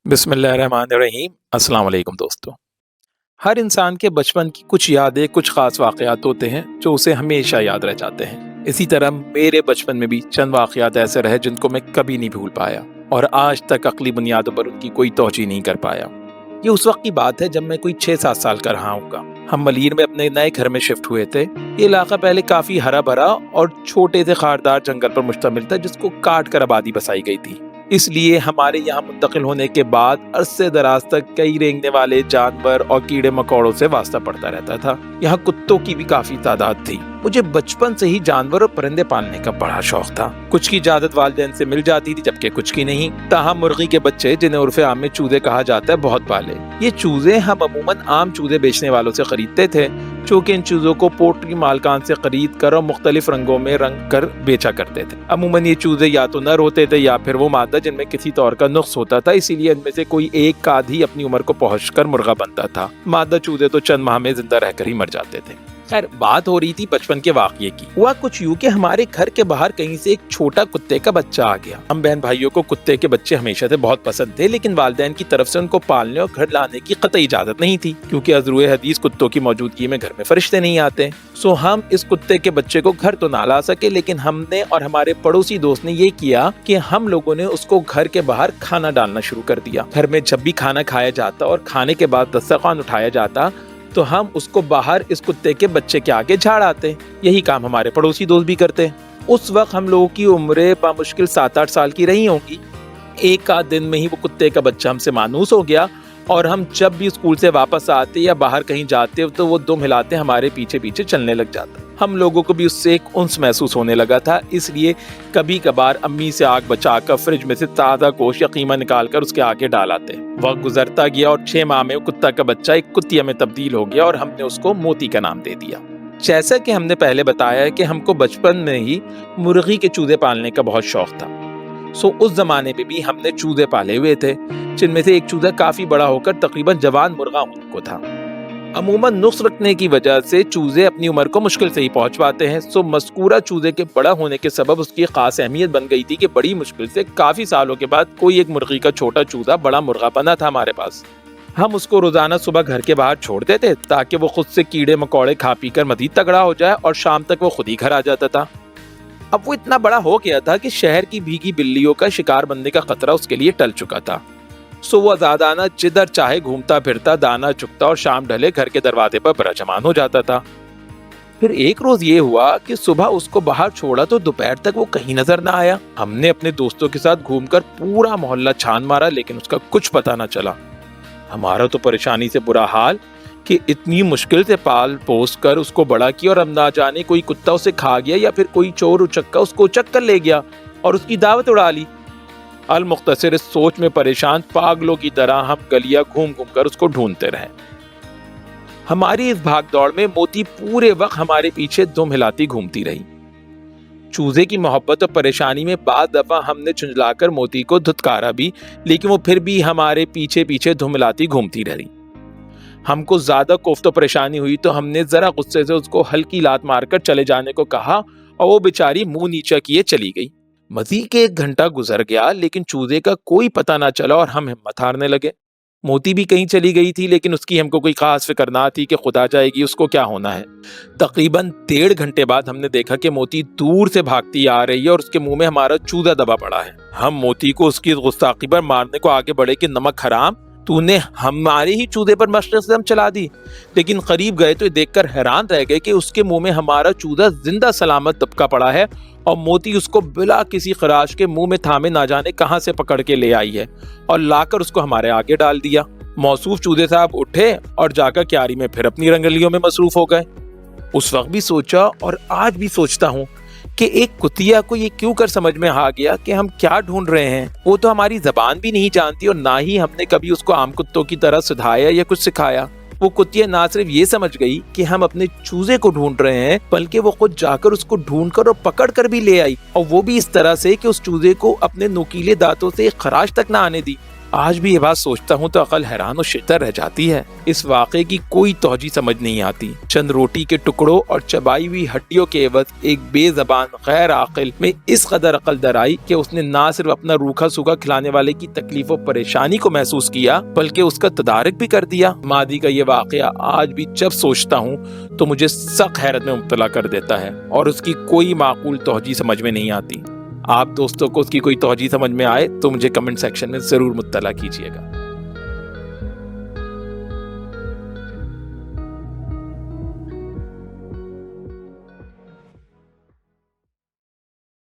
बिस्मिल्लाहिर्रहमानिर्रहीम। अस्सलाम वालेकुम दोस्तों। हर इंसान के बचपन की कुछ यादें, कुछ खास वाक़यात होते हैं जो उसे हमेशा याद रह जाते हैं। इसी तरह मेरे बचपन में भी चंद वाक़यात ऐसे रहे जिनको मैं कभी नहीं भूल पाया और आज तक अक्ली बुनियादों पर उनकी कोई तौजीह नहीं कर पाया। ये उस वक्त की बात है जब मैं कोई 6-7 साल का रहा हूँगा। हम मलीर में अपने नए घर में शिफ्ट हुए थे। ये इलाका पहले काफ़ी हरा भरा और छोटे से खारदार जंगल पर मुश्तमिल था जिसको काट कर आबादी बसाई गई थी। इसलिए हमारे यहाँ मुंतकिल होने के बाद अरसे दराज तक कई रेंगने वाले जानवर और कीड़े मकोड़ों से वास्ता पड़ता रहता था। यहाँ कुत्तों की भी काफी तादाद थी। मुझे बचपन से ही जानवर और परिंदे पालने का बड़ा शौक था। कुछ की इजाजत वालिदैन से मिल जाती थी जबकि कुछ की नहीं। ताहम मुर्गी के बच्चे, जिन्हें उर्फे आम में चूजे कहा जाता है, बहुत पाले। ये चूजे हम अमूमन आम चूजे बेचने वालों से खरीदते थे, चूँकि इन चूजों को पोल्ट्री मालकान से खरीद कर और मुख्तलिफ रंगों में रंग कर बेचा करते थे। अमूमन ये चूजे या तो नर होते थे या फिर वो मादा जिनमें किसी तौर का नुक्स होता था, इसीलिए इनमें से कोई एक का ही अपनी उम्र को पहुंचकर मुर्गा बनता था। मादा चूजे तो चंद माह में जिंदा रहकर ही मर जाते थे। खैर, बात हो रही थी बचपन के वाक़ये की। हुआ कुछ यूं कि हमारे घर के बाहर कहीं से एक छोटा कुत्ते का बच्चा आ गया। हम बहन भाइयों को कुत्ते के बच्चे हमेशा से बहुत पसंद थे, लेकिन वालिदैन की तरफ से उनको पालने और घर लाने की कतई इजाजत नहीं थी, क्योंकि अज़रुए हदीस कुत्तों की मौजूदगी में घर में फरिश्ते नहीं आते। सो हम इस कुत्ते के बच्चे को घर तो ना ला सके, लेकिन हमने और हमारे पड़ोसी दोस्त ने ये किया कि हम लोगों ने उसको घर के बाहर खाना डालना शुरू कर दिया। घर में जब भी खाना खाया जाता और खाने के बाद दस्तरखान उठाया जाता तो हम उसको बाहर इस कुत्ते के बच्चे के आगे झाड़ आते। यही काम हमारे पड़ोसी दोस्त भी करते। उस वक्त हम लोगों की उम्रें बामुश्किल 7-8 साल की रही होंगी। एक आध दिन में ही वो कुत्ते का बच्चा हमसे मानूस हो गया और हम जब भी स्कूल से वापस आते या बाहर कहीं जाते तो वो दुम हिलाते हमारे पीछे पीछे चलने लग जाता। हम लोगों को भी उससे एक उन्स महसूस होने लगा था, इसलिए कभी कभार अम्मी से आग बचाकर फ्रिज में से ताज़ा गोश्त या कीमा निकालकर उसके आगे डाल आते। वक्त गुजरता गया और 6 माह में वो कुत्ता का बच्चा एक कुतिया में तब्दील हो गया और हमने उसको मोती का नाम दे दिया। जैसा कि हमने पहले बताया है कि हमको बचपन में ही मुर्गी के चूजे पालने का बहुत शौक था। सो उस जमाने में भी हमने चूजे पाले हुए थे, जिनमें से एक चूजा काफी बड़ा होकर तकरीबन जवान मुर्गा को था। अमूमन नुक्स रखने की वजह से चूजे अपनी उम्र को मुश्किल से ही पहुंच पाते हैं। सो मज़कूरा चूजे के बड़ा होने के सबब उसकी खास अहमियत बन गई थी कि बड़ी मुश्किल से काफी सालों के बाद कोई एक मुर्गी का छोटा चूजा बड़ा मुर्गा बना था हमारे पास। हम उसको रोजाना सुबह घर के बाहर छोड़ देते ताकि वो खुद से कीड़े मकोड़े खा पी कर मजीद तगड़ा हो जाए और शाम तक वो खुद ही घर आ जाता था। अब वो इतना बड़ा हो गया था कि शहर की भीगी बिल्लियों का शिकार बनने का खतरा उसके लिए टल चुका था। सो वो आजादाना जिधर चाहे घूमता फिरता, दाना चुगता और शाम ढले घर के दरवाजे पर बराजमान हो जाता था। फिर एक रोज ये हुआ कि सुबह उसको बाहर छोड़ा तो दोपहर तक वो कहीं नजर ना आया। हमने अपने दोस्तों के साथ घूमकर पूरा मोहल्ला छान मारा, लेकिन उसका कुछ पता ना चला। हमारा तो परेशानी से बुरा हाल कि इतनी मुश्किल से पाल पोस कर उसको बड़ा किया और अब ना जाने कोई कुत्ता उसे खा गया या फिर कोई चोर उचक्का उसको उचक कर ले गया और उसकी दावत उड़ा ली। अल मुख्तसर इस सोच में परेशान पागलों की तरह हम गलियां घूम घूम कर उसको ढूंढते रहे। हमारी इस भाग दौड़ में मोती पूरे वक्त हमारे पीछे दुम हिलाती घूमती रही। चूजे की मोहब्बत और परेशानी में बाद दफा हमने चुंझलाकर मोती को धुतकारा भी, लेकिन वो फिर भी हमारे पीछे पीछे दुम हिलाती घूमती रही। हमको ज्यादा कोफ्त और परेशानी हुई तो हमने जरा गुस्से से उसको हल्की लात मारकर चले जाने को कहा और वो बेचारी मुंह नीचा किए चली गई। मजीद के 1 घंटा गुजर गया, लेकिन चूजे का कोई पता ना चला और हम हिम्मत हारने लगे। मोती भी कहीं चली गई थी, लेकिन उसकी हमको कोई खास फिक्र ना थी कि खुदा जाएगी, उसको क्या होना है। तकरीबन 1.5 घंटे बाद हमने देखा कि मोती दूर से भागती आ रही है और उसके मुंह में हमारा चूजा दबा पड़ा है। हम मोती को उसकी गुस्ताखी पर मारने को आगे बढ़े कि नमक हराम, तूने हमारे ही चूजे पर मशरक़ से दम चला दी। लेकिन करीब गए तो देखकर हैरान रह गए कि उसके मुंह में हमारा चूजा जिंदा सलामत दबका पड़ा है और मोती उसको बिला किसी खराश के मुंह में थामे ना जाने कहां से पकड़ के ले आई है और लाकर उसको हमारे आगे डाल दिया। मौसूफ चूजे साहब उठे और जाकर क्यारी में फिर अपनी रंगलियों में मसरूफ हो गए। उस वक्त भी सोचा और आज भी सोचता हूँ कि एक कुतिया को ये क्यों कर समझ में आ गया कि हम क्या ढूंढ रहे हैं। वो तो हमारी जबान भी नहीं जानती और ना ही हमने कभी उसको आम कुत्तों की तरह सुधाया या कुछ सिखाया। वो कुतिया ना सिर्फ ये समझ गई कि हम अपने चूजे को ढूंढ रहे हैं, बल्कि वो खुद जाकर उसको ढूंढ कर और पकड़ कर भी ले आई, और वो भी इस तरह से कि उस चूजे को अपने नुकीले दांतों से खराश तक ना आने दी। آج بھی یہ بات سوچتا ہوں تو عقل حیران و شتر رہ جاتی ہے۔ اس واقعے کی کوئی توجہ سمجھ نہیں آتی۔ چند روٹی کے ٹکڑوں اور چبائی ہوئی ہڈیوں کے عوض ایک بے زبان غیر عاقل میں اس قدر عقل درائی کہ اس نے نہ صرف اپنا روکھا سوکھا کھلانے والے کی تکلیف و پریشانی کو محسوس کیا بلکہ اس کا تدارک بھی کر دیا۔ ماضی کا یہ واقعہ آج بھی جب سوچتا ہوں تو مجھے سخت حیرت میں مبتلا کر دیتا ہے اور اس کی کوئی معقول توجہ سمجھ میں نہیں آتی۔ آپ دوستوں کو اس کی کوئی توجہ سمجھ میں آئے تو مجھے کمنٹ سیکشن میں ضرور مطلع کیجیے گا۔